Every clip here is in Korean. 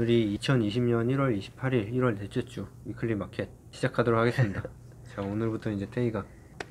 오늘이 2020년 1월 28일 1월 넷째 주 위클리 마켓 시작하도록 하겠습니다. 자, 오늘부터 이제 태희가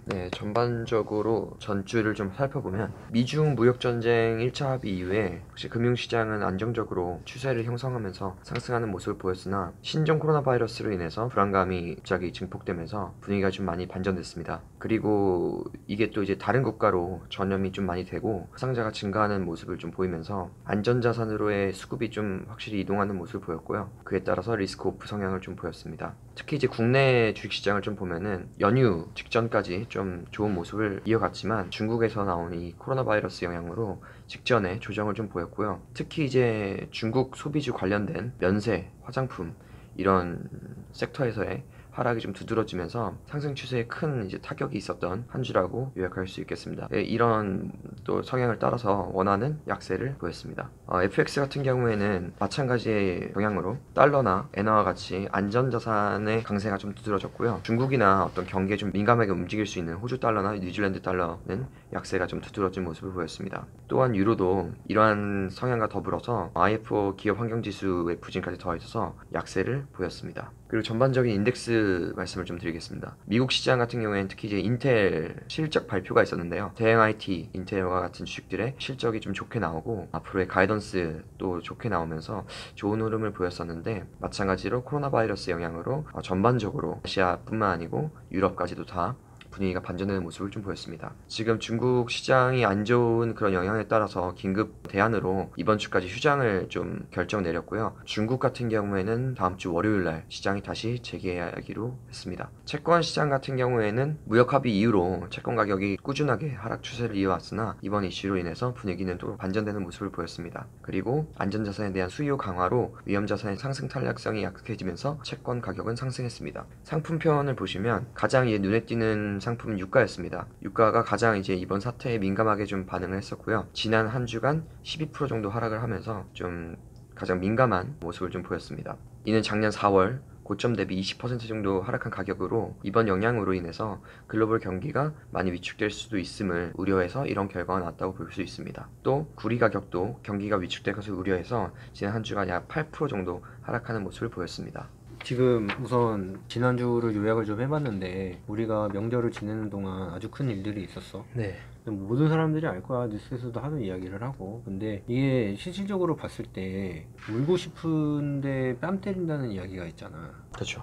네, 전반적으로 전주를 좀 살펴보면 미중 무역전쟁 1차 합의 이후에 혹시 금융시장은 안정적으로 추세를 형성하면서 상승하는 모습을 보였으나 신종 코로나 바이러스로 인해서 불안감이 갑자기 증폭되면서 분위기가 좀 많이 반전됐습니다. 그리고 이게 또 이제 다른 국가로 전염이 좀 많이 되고 사상자가 증가하는 모습을 좀 보이면서 안전자산으로의 수급이 좀 확실히 이동하는 모습을 보였고요. 그에 따라서 리스크 오프 성향을 좀 보였습니다. 특히 이제 국내 주식시장을 좀 보면은 연휴 직전까지 좀 좋은 모습을 이어갔지만 중국에서 나온 이 코로나 바이러스 영향으로 직전에 조정을 좀 보였고요. 특히 이제 중국 소비주 관련된 면세, 화장품 이런 섹터에서의 하락이 좀 두드러지면서 상승 추세에 큰 이제 타격이 있었던 한 주라고 요약할 수 있겠습니다. 이런 또 성향을 따라서 원하는 약세를 보였습니다. FX 같은 경우에는 마찬가지의 영향으로 달러나 엔화와 같이 안전자산의 강세가 좀 두드러졌고요. 중국이나 어떤 경기에 좀 민감하게 움직일 수 있는 호주 달러나 뉴질랜드 달러는 약세가 좀 두드러진 모습을 보였습니다. 또한 유로도 이러한 성향과 더불어서 IFO 기업 환경지수의 부진까지 더해져서 약세를 보였습니다. 그리고 전반적인 인덱스 말씀을 좀 드리겠습니다. 미국 시장 같은 경우에는 특히 이제 인텔 실적 발표가 있었는데요. 대행 IT, 인텔과 같은 주식들의 실적이 좀 좋게 나오고 앞으로의 가이던스 또 좋게 나오면서 좋은 흐름을 보였었는데 마찬가지로 코로나 바이러스 영향으로 전반적으로 아시아뿐만 아니고 유럽까지도 다 분위기가 반전되는 모습을 좀 보였습니다. 지금 중국 시장이 안 좋은 그런 영향에 따라서 긴급 대안으로 이번 주까지 휴장을 좀 결정 내렸고요. 중국 같은 경우에는 다음 주 월요일 날 시장이 다시 재개하기로 했습니다. 채권 시장 같은 경우에는 무역 합의 이후로 채권 가격이 꾸준하게 하락 추세를 이어왔으나 이번 이슈로 인해서 분위기는 또 반전되는 모습을 보였습니다. 그리고 안전자산에 대한 수요 강화로 위험자산의 상승 탄력성이 약해지면서 채권 가격은 상승했습니다. 상품편을 보시면 가장 눈에 띄는 상품은 유가였습니다. 유가가 가장 이제 이번 사태에 민감하게 좀 반응을 했었고요. 지난 한 주간 12% 정도 하락을 하면서 좀 가장 민감한 모습을 좀 보였습니다. 이는 작년 4월 고점 대비 20% 정도 하락한 가격으로 이번 영향으로 인해서 글로벌 경기가 많이 위축될 수도 있음을 우려해서 이런 결과가 나왔다고 볼 수 있습니다. 또 구리 가격도 경기가 위축될 것을 우려해서 지난 한 주간 약 8% 정도 하락하는 모습을 보였습니다. 지금 우선 지난주를 요약을 좀 해봤는데 우리가 명절을 지내는 동안 아주 큰 일들이 있었어. 네. 모든 사람들이 알 거야. 뉴스에서도 하도 이야기를 하고. 근데 이게 실질적으로 봤을 때 울고 싶은데 뺨 때린다는 이야기가 있잖아. 그렇죠.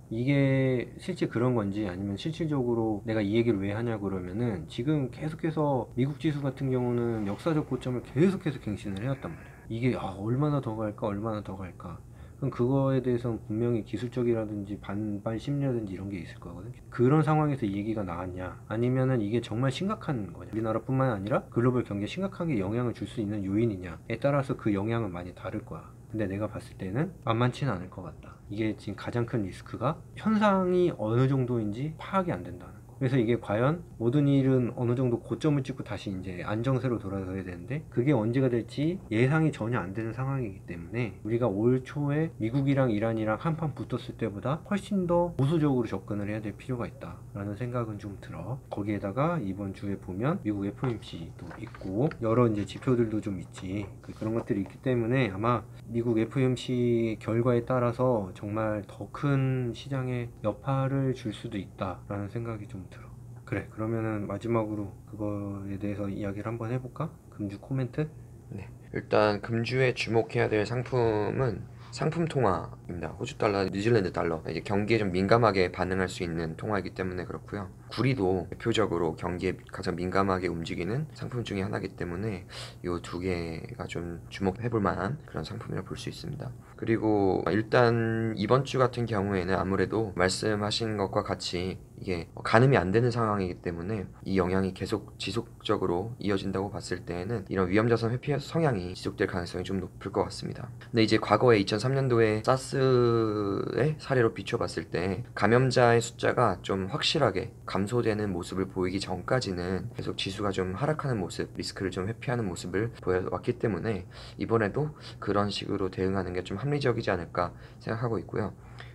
이게 실제 그런 건지 아니면 실질적으로 내가 이 얘기를 왜 하냐 그러면은 지금 계속해서 미국 지수 같은 경우는 역사적 고점을 계속해서 갱신을 해왔단 말이야. 이게 얼마나 더 갈까 얼마나 더 갈까. 그럼 그거에 대해서는 분명히 기술적이라든지 반발 심리라든지 이런 게 있을 거거든. 그런 상황에서 이 얘기가 나왔냐 아니면은 이게 정말 심각한 거냐, 우리나라뿐만 아니라 글로벌 경기에 심각하게 영향을 줄 수 있는 요인이냐에 따라서 그 영향은 많이 다를 거야. 근데 내가 봤을 때는 만만치는 않을 것 같다. 이게 지금 가장 큰 리스크가 현상이 어느 정도인지 파악이 안 된다는 거. 그래서 이게 과연 모든 일은 어느 정도 고점을 찍고 다시 이제 안정세로 돌아서야 되는데 그게 언제가 될지 예상이 전혀 안 되는 상황이기 때문에 우리가 올 초에 미국이랑 이란이랑 한판 붙었을 때보다 훨씬 더 보수적으로 접근을 해야 될 필요가 있다 라는 생각은 좀 들어. 거기에다가 이번 주에 보면 미국 FOMC도 있고 여러 이제 지표들도 좀 있지. 그런 것들이 있기 때문에 아마 미국 FOMC 결과에 따라서 정말 더 큰 시장에 여파를 줄 수도 있다라는 생각이 좀 들어. 그래, 그러면은 마지막으로 그거에 대해서 이야기를 한번 해볼까? 금주 코멘트? 네. 일단 금주에 주목해야 될 상품은 상품 통화입니다. 호주 달러, 뉴질랜드 달러. 이제 경기에 좀 민감하게 반응할 수 있는 통화이기 때문에 그렇고요. 구리도 대표적으로 경기에 가장 민감하게 움직이는 상품 중에 하나이기 때문에 이 두 개가 좀 주목해 볼 만한 그런 상품이라 볼 수 있습니다. 그리고 일단 이번 주 같은 경우에는 아무래도 말씀하신 것과 같이 이게 가늠이 안 되는 상황이기 때문에 이 영향이 계속 지속적으로 이어진다고 봤을 때에는 이런 위험자산 회피 성향이 지속될 가능성이 좀 높을 것 같습니다. 근데 이제 과거에 2003년도에 사스의 사례로 비춰봤을 때 감염자의 숫자가 좀 확실하게 감소되는 모습을 보이기 전까지는 계속 지수가 좀 하락하는 모습, 리스크를 좀 회피하는 모습을 보여왔기 때문에 이번에도 그런 식으로 대응하는 게 좀 합리적이지 않을까 생각하고 있고요.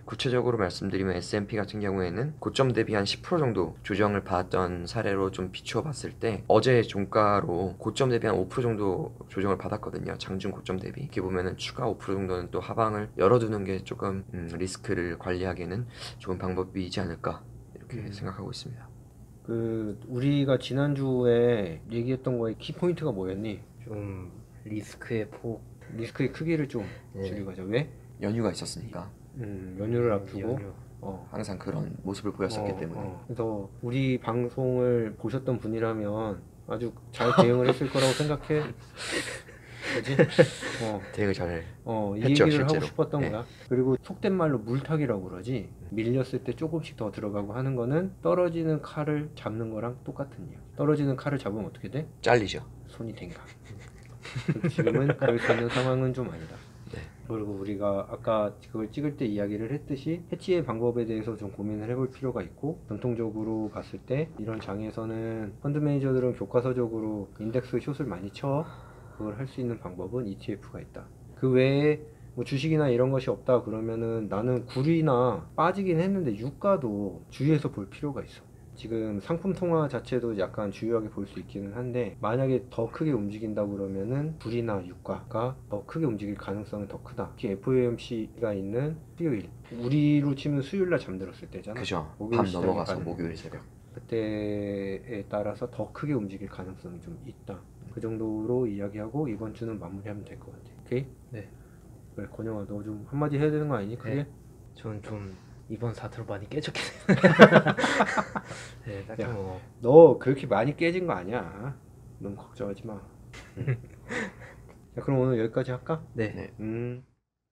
구체적으로 말씀드리면 S&P 같은 경우에는 고점 대비 한 10% 정도 조정을 받았던 사례로 좀 비추어 봤을 때 어제 종가로 고점 대비 한 5% 정도 조정을 받았거든요. 장중 고점 대비. 이렇게 보면은 추가 5% 정도는 또 하방을 열어두는 게 조금 리스크를 관리하기에는 좋은 방법이지 않을까 이렇게 생각하고 있습니다. 그 우리가 지난주에 얘기했던 거의 키포인트가 뭐였니? 좀 리스크의 폭. 리스크의 크기를 좀 네. 줄이고 가자. 왜? 연휴가 있었으니까 연휴를 앞두고 연휴. 항상 그런 모습을 보였었기 때문에 그래서 우리 방송을 보셨던 분이라면 아주 잘 대응을 했을 거라고 생각해. 그지? 대응을 잘 이 했죠, 얘기를 하고 실제로. 싶었던 네. 거야. 그리고 속된 말로 물타기라고 그러지. 밀렸을 때 조금씩 더 들어가고 하는 거는 떨어지는 칼을 잡는 거랑 똑같은 이야. 떨어지는 칼을 잡으면 어떻게 돼? 잘리죠. 손이 댕가. 지금은 그럴 수 있는 상황은 좀 아니다. 네. 그리고 우리가 아까 그걸 찍을 때 이야기를 했듯이 해치의 방법에 대해서 좀 고민을 해볼 필요가 있고, 전통적으로 봤을 때 이런 장에서는 펀드 매니저들은 교과서적으로 인덱스 숏을 많이 쳐. 그걸 할 수 있는 방법은 ETF가 있다. 그 외에 뭐 주식이나 이런 것이 없다 그러면은 나는 구리나 빠지긴 했는데 유가도 주의해서 볼 필요가 있어. 지금 상품 통화 자체도 약간 주요하게 볼 수 있기는 한데, 만약에 더 크게 움직인다 그러면은 불이나 유가가 더 크게 움직일 가능성이 더 크다. 특히 FOMC가 있는 수요일, 우리로 치면 수요일날 잠들었을 때잖아. 그죠. 목요일 밤 시작에 넘어가서 가는 목요일 새벽. 그때에 따라서 더 크게 움직일 가능성이 좀 있다. 그 정도로 이야기하고 이번 주는 마무리하면 될 것 같아. 오케이? 네. 그래, 건영아, 너 좀 한마디 해야 되는 거 아니니? 그게? 네. 전 좀 이번 사태로 많이 깨졌긴 네, 딱히 야. 뭐 너 그렇게 많이 깨진 거 아니야. 너무 걱정하지 마. 자, 그럼 오늘 여기까지 할까? 네. 네.